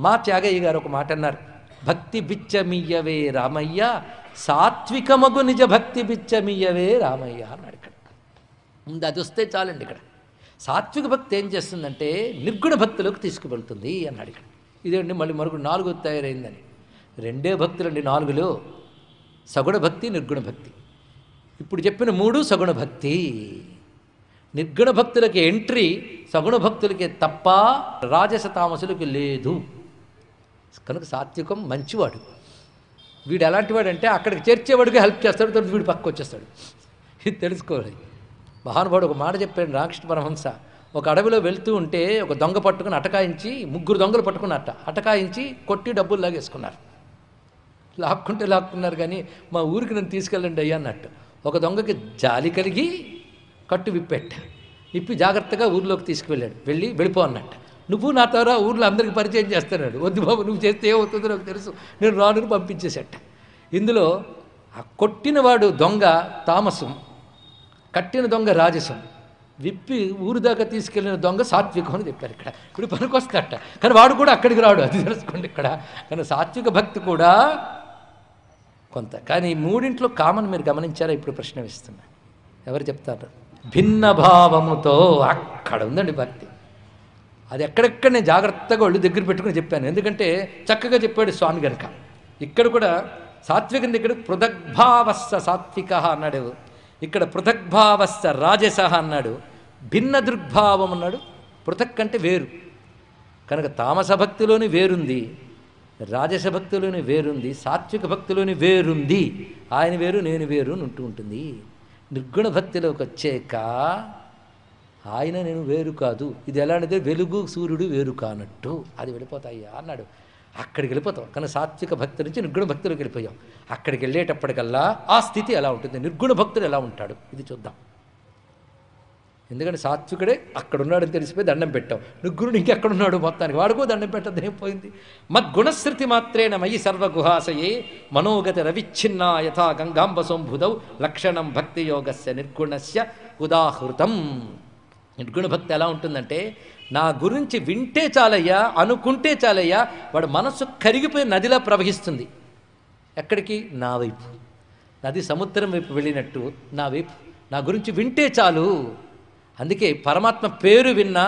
మా త్యాగయ్య గారు ఒక మాట అన్నారు, భక్తి బిచ్చమియ్యవే రామయ్య, సాత్వికమగు నిజ భక్తి బిచ్చమియ్యవే రామయ్య అన్నాడు. ఇక్కడ ముందు అది వస్తే చాలండి. ఇక్కడ సాత్విక భక్తి ఏం చేస్తుందంటే నిర్గుణ భక్తిలోకి తీసుకువెళ్తుంది అన్నాడు. ఇక్కడ ఇదేంటి మళ్ళీ మరొక 4 తయారైందని. 2 భక్తులండి 4లో, సగుణ భక్తి నిర్గుణ భక్తి. ఇప్పుడు చెప్పిన 3 సగుణ భక్తి. నిర్గుణ భక్తులకి ఎంట్రీ సగుణ భక్తులకి తప్ప రాజస తామసులకి లేదు. కనుక సాత్వికం మంచివాడు. వీడు ఎలాంటి వాడు అంటే అక్కడికి చేర్చేవాడికి హెల్ప్ చేస్తాడు, తర్వాత వీడు పక్కకు వచ్చేస్తాడు. ఇది తెలుసుకోవాలి. మహానుభావుడు ఒక మాట చెప్పాడు రామకృష్ణ పరమహంస. ఒక అడవిలో వెళ్తూ ఉంటే ఒక దొంగ పట్టుకుని అటకాయించి, 3 దొంగలు పట్టుకున్నట్ట, అటకాయించి కొట్టి డబ్బులు లాగేసుకున్నారు. లాక్కున్నారు కానీ మా ఊరికి నన్ను తీసుకెళ్ళండి అయ్యా అన్నట్టు. ఒక దొంగకి జాలి కలిగి కట్టు విప్పి జాగ్రత్తగా ఊర్లోకి తీసుకువెళ్ళాడు. వెళ్ళిపో అన్నట్టు. నువ్వు నా ద్వారా ఊర్లో అందరికీ పరిచయం చేస్తున్నాడు. వద్దు బాబు, నువ్వు చేస్తే ఏమవుతుందో నాకు తెలుసు, నేను రాను పంపించేసేట. ఇందులో ఆ కొట్టినవాడు దొంగ తామసం, కట్టిన దొంగ రాజసం, విప్పి ఊరు దాకా తీసుకెళ్ళిన దొంగ సాత్వికం అని చెప్పారు. ఇక్కడ ఇప్పుడు పనికొస్తాడట, కానీ వాడు కూడా అక్కడికి రాడు, అది తెలుసుకోండి. ఇక్కడ కానీ సాత్విక భక్తి కూడా కొంత, కానీ 3 కామన్ మీరు గమనించారా? ఇప్పుడు ప్రశ్న వేస్తున్నా, ఎవరు చెప్తారు? భిన్న భావముతో అక్కడ ఉందండి భక్తి. అది ఎక్కడెక్కడ నేను జాగ్రత్తగా ఒళ్ళు దగ్గర పెట్టుకుని చెప్పాను, ఎందుకంటే చక్కగా చెప్పాడు స్వామి గనక. ఇక్కడ కూడా సాత్వికం దగ్గర పృథగ్భావస్స సాత్విక అన్నాడు, ఇక్కడ పృథగ్భావస్స రాజస అన్నాడు, భిన్న దృగ్భావం అన్నాడు. పృథక్ అంటే వేరు, కనుక తామస భక్తిలోని వేరుంది, రాజస భక్తిలోని వేరుంది, సాత్విక భక్తిలోని వేరుంది. ఆయన వేరు నేను వేరు అని ఉంటూ ఉంటుంది. నిర్గుణ భక్తిలోకి వచ్చాక ఆయన నేను వేరు కాదు. ఇది ఎలాంటిదే వెలుగు సూర్యుడు వేరు కానట్టు అది వెళ్ళిపోతాయ్యా అన్నాడు. అక్కడికి వెళ్ళిపోతాం. కానీ సాత్విక భక్తి నుంచి నిర్గుణ భక్తిలోకి వెళ్ళిపోయాం. అక్కడికి వెళ్ళేటప్పటికల్లా ఆ స్థితి ఎలా ఉంటుంది, నిర్గుణ భక్తుడు ఎలా ఉంటాడు ఇది చూద్దాం. ఎందుకంటే సాత్వికుడే అక్కడున్నాడని తెలిసిపోయి దండం పెట్టాం, నిర్గుణుడు ఇంకెక్కడున్నాడు మొత్తానికి, వాడుకో దండం పెట్టద్దు ఏమైపోయింది. మద్గుణశృతి మాత్రేణ మయి సర్వగుహాసయే మనోగతి రవిచ్ఛిన్న యథా గంగాంబ సంభుదౌ లక్షణం భక్తి యోగస్య నిర్గుణస్య ఉదాహృతం. నిర్గుణ భక్తి ఎలా ఉంటుందంటే నా గురించి వింటే చాలయ్యా, అనుకుంటే చాలయ్యా, వాడు మనస్సు కరిగిపోయి నదిలా ప్రవహిస్తుంది. ఎక్కడికి? నా వైపు. నది సముద్రం వైపు వెళ్ళినట్టు నా వైపు, నా గురించి వింటే చాలు. అందుకే పరమాత్మ పేరు విన్నా,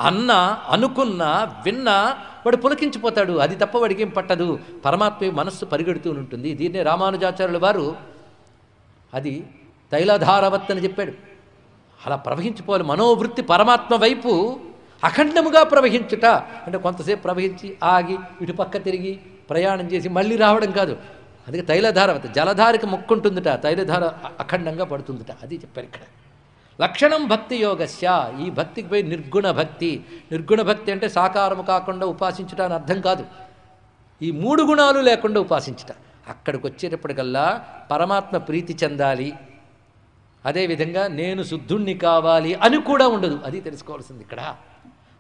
అన్నా, అనుకున్నా, విన్నా వాడు పులకించిపోతాడు. అది తప్ప వాడికి ఏం పట్టదు. పరమాత్మ మనస్సు పరిగెడుతూ ఉంటుంది. దీన్నే రామానుజాచార్యుల వారు అది తైలధారవత్ అని చెప్పాడు. అలా ప్రవహించిపోవాలి మనోవృత్తి పరమాత్మ వైపు అఖండముగా ప్రవహించుట. అంటే కొంతసేపు ప్రవహించి ఆగి ఇటు పక్క తిరిగి ప్రయాణం చేసి మళ్ళీ రావడం కాదు. అందుకే తైలధారవత్, జలధారికి మొక్కుంటుందిట, తైలధార అఖండంగా పడుతుందిట, అది చెప్పారు ఇక్కడ. లక్షణం భక్తి యోగస్య, ఈ భక్తికి పోయి నిర్గుణ భక్తి. నిర్గుణ భక్తి అంటే సాకారము కాకుండా ఉపాసించుట అని అర్థం కాదు, ఈ 3 గుణాలు లేకుండా ఉపాసించుట. అక్కడికి వచ్చేటప్పటికల్లా పరమాత్మ ప్రీతి చెందాలి, అదేవిధంగా నేను శుద్ధుణ్ణి కావాలి అని కూడా ఉండదు. అది తెలుసుకోవాల్సింది ఇక్కడ.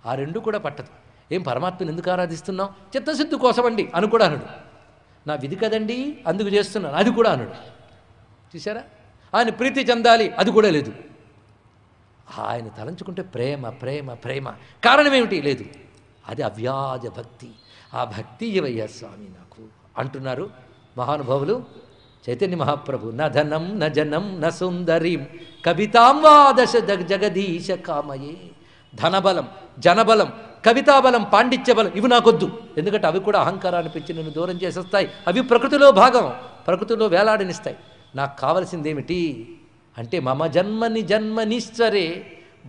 ఆ 2 కూడా పట్టదు. ఏం పరమాత్మను ఎందుకు ఆరాధిస్తున్నాం? చిత్తశుద్ధి కోసమండి అని కూడా అనడు. నా విధి కదండి అందుకు చేస్తున్నాను అది కూడా అనడు. చూసారా? ఆయన ప్రీతి చెందాలి అది కూడా లేదు. ఆయన తలంచుకుంటే ప్రేమ ప్రేమ ప్రేమ, కారణం ఏమిటి? లేదు. అది అవ్యాజ భక్తి. ఆ భక్తి ఇవయ్యా స్వామి నాకు అంటున్నారు మహానుభావులు. చైతన్య మహాప్రభు న ధనం న జనం న సుందరీం కవితాం వాదశ జగదీశ కామయే. ధనబలం, జనబలం, కవితాబలం, పాండిత్య బలం ఇవి నాకొద్దు. ఎందుకంటే అవి కూడా అహంకారాన్ని పెంచి నన్ను దూరం చేసేస్తాయి. అవి ప్రకృతిలో భాగం, ప్రకృతిలో వేలాడనిస్తాయి. నాకు కావలసిందేమిటి అంటే మమ జన్మని జన్మనిశ్చరే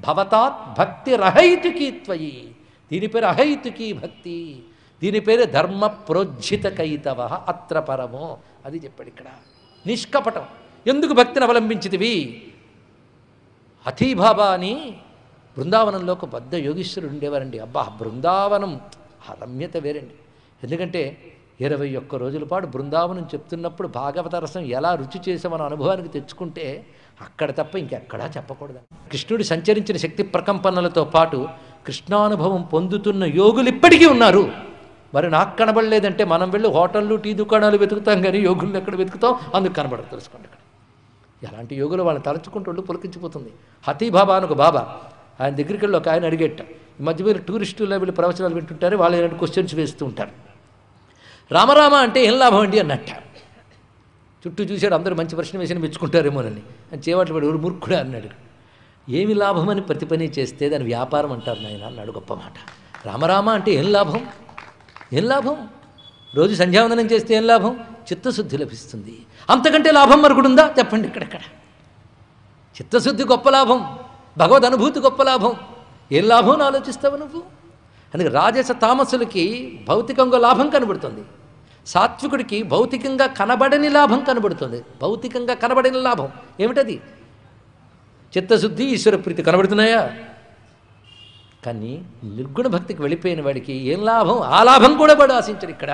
భవతాత్ భక్తి రహైతుకీ త్వయి. దీని పేరు అహైతుకీ భక్తి, దీని పేరు ధర్మ ప్రోజ్జిత కైతవ అత్ర పరమో. అది చెప్పాడు ఇక్కడ. నిష్కపటం. ఎందుకు భక్తిని అవలంబించితివి? అథీబాబా అని బృందావనంలో ఒక పెద్ద యోగీశ్వరుడు ఉండేవారండి. అబ్బా, బృందావనం ఆ రమ్యత వేరండి. ఎందుకంటే 21 రోజుల పాటు బృందావనం చెప్తున్నప్పుడు భాగవత రసం ఎలా రుచి చేసామన్న అనుభవానికి తెచ్చుకుంటే అక్కడ తప్ప ఇంకెక్కడా చెప్పకూడదు. కృష్ణుడు సంచరించిన శక్తి ప్రకంపనలతో పాటు కృష్ణానుభవం పొందుతున్న యోగులు ఇప్పటికీ ఉన్నారు. మరి నాకు కనబడలేదంటే మనం వెళ్ళి హోటళ్ళు టీ దుకాణాలు వెతుకుతాం, కానీ యోగులను ఎక్కడ వెతుకుతాం? అందుకు కనబడదు. తెలుసుకోండి ఇక్కడ ఎలాంటి యోగులు వాళ్ళని తలుచుకుంటూ పులకించిపోతుంది. హతీబాబా అని ఒక బాబా, ఆయన దగ్గరికి వెళ్ళి ఒక ఆయన అడిగేట, ఈ మధ్య మీరు టూరిస్టుల్లో వీళ్ళు ప్రవచనాలు వింటుంటారు, వాళ్ళు ఏమైనా క్వశ్చన్స్ వేస్తూ ఉంటారు. రామరామ అంటే ఏం లాభం అండి అన్నట్ట. చుట్టూ చూశాడు, అందరూ మంచి ప్రశ్న వేసిన మెచ్చుకుంటారేమోనని. అని చేవాట్లు పడి ఎవరు మూర్ఖుడా అన్నాడు. ఏమి లాభం అని ప్రతి పని చేస్తే దాని వ్యాపారం అంటారు నాయన అన్నాడు. గొప్ప మాట. రామరామ అంటే ఏం లాభం? ఏం లాభం? రోజు సంధ్యావందనం చేస్తే ఏం లాభం? చిత్తశుద్ధి లభిస్తుంది. అంతకంటే లాభం మరొకడుందా చెప్పండి. ఇక్కడెక్కడ చిత్తశుద్ధి గొప్ప లాభం, భగవద్ అనుభూతి గొప్ప లాభం. ఏం లాభం అని ఆలోచిస్తావు నువ్వు? అందుకే రాజస తామసులకి భౌతికంగా లాభం కనబడుతుంది, సాత్వికుడికి భౌతికంగా కనబడని లాభం కనబడుతుంది. భౌతికంగా కనబడని లాభం ఏమిటది? చిత్తశుద్ధి, ఈశ్వర ప్రీతి కనబడుతున్నాయా? కానీ నిర్గుణ భక్తికి వెళ్ళిపోయిన వాడికి ఏం లాభం? ఆ లాభం కూడా వాడు ఆశించడు. ఇక్కడ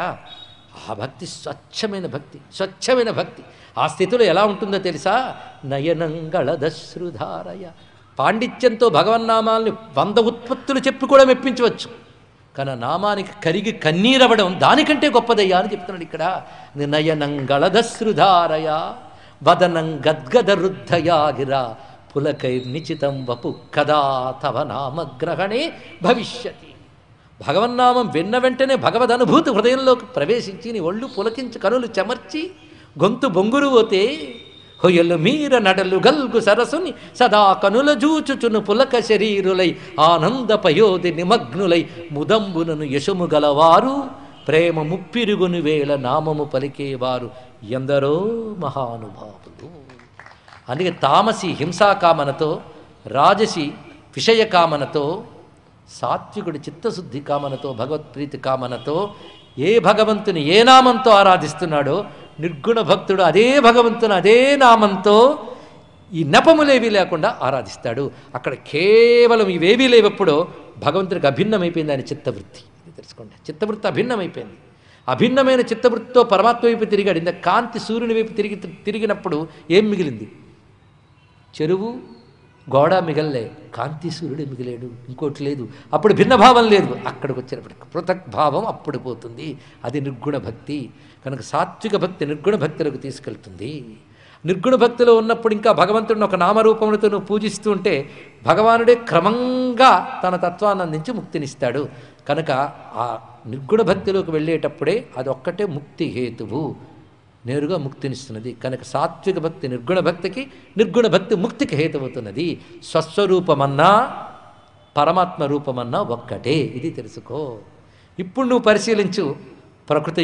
ఆ భక్తి స్వచ్ఛమైన భక్తి, స్వచ్ఛమైన భక్తి. ఆ స్థితిలో ఎలా ఉంటుందో తెలుసా? నయనంగళదశ్రుధారయ. పాండిత్యంతో భగవన్నామాల్ని 100 ఉత్పత్తులు చెప్పి కూడా మెప్పించవచ్చు, కానీ నామానికి కరిగి కన్నీరవ్వడం దానికంటే గొప్పదయ్యా అని చెప్తున్నాడు ఇక్కడ. నయనంగళదశ్రుధారయ వదనం గద్గద రుద్ధయా గిరా పులకైర్నిచితం వపు కదా తవ నామగ్రహణే భవిష్యతి. భగవన్నామం విన్న వెంటనే భగవద్ అనుభూతి హృదయంలోకి ప్రవేశించి నీ ఒళ్ళు పులకించి కనులు చెమర్చి గొంతు బొంగురు పోతే హొయలు మీర నడలు గల్గు సరసుని సదా కనుల జూచుచును పులక శరీరులై ఆనంద పయోధి నిమగ్నులై ముదంబునను యశము గలవారు ప్రేమ ముప్పిరుగుని వేళ నామము పలికేవారు ఎందరో మహానుభావులు. అందుకే తామసి హింసాకామనతో, రాజసి విషయకామనతో, సాత్వికుడి చిత్తశుద్ధి కామనతో, భగవత్ప్రీతి కామనతో ఏ భగవంతుని ఏ నామంతో ఆరాధిస్తున్నాడో నిర్గుణ భక్తుడు అదే భగవంతుని అదే నామంతో ఈ నెపములేవీ లేకుండా ఆరాధిస్తాడు. అక్కడ కేవలం ఇవేవీ లేవప్పుడో భగవంతుడికి అభిన్నమైపోయింది ఆయన చిత్తవృత్తి. ఇది తెలుసుకోండి, చిత్తవృత్తి అభిన్నమైపోయింది. అభిన్నమైన చిత్తవృత్తితో పరమాత్మ వైపు తిరిగాడు. ఇంత కాంతి సూర్యుని వైపు తిరిగినప్పుడు ఏం మిగిలింది? చెరువు గోడ మిగల్లే, కాంతి సూర్యుడు మిగిలేడు, ఇంకోటి లేదు. అప్పుడు భిన్నభావం లేదు. అక్కడికి వచ్చినప్పటికి పృథక్ భావం అప్పుడు పోతుంది. అది నిర్గుణ భక్తి. కనుక సాత్విక భక్తి నిర్గుణ భక్తులకు తీసుకెళ్తుంది. నిర్గుణ భక్తిలో ఉన్నప్పుడు ఇంకా భగవంతుడిని ఒక నామరూపములతో నువ్వు పూజిస్తూ ఉంటే భగవానుడే క్రమంగా తన తత్వాన్ని అందించి ముక్తినిస్తాడు. కనుక ఆ నిర్గుణ భక్తిలోకి వెళ్ళేటప్పుడే అది ఒక్కటే ముక్తి హేతువు, నేరుగా ముక్తినిస్తున్నది. కనుక సాత్విక భక్తి నిర్గుణ భక్తికి, నిర్గుణ భక్తి ముక్తికి హేతువుతున్నది. స్వస్వరూపమన్నా పరమాత్మ రూపమన్నా ఒక్కటే. ఇది తెలుసుకో. ఇప్పుడు నువ్వు పరిశీలించు. ప్రకృతి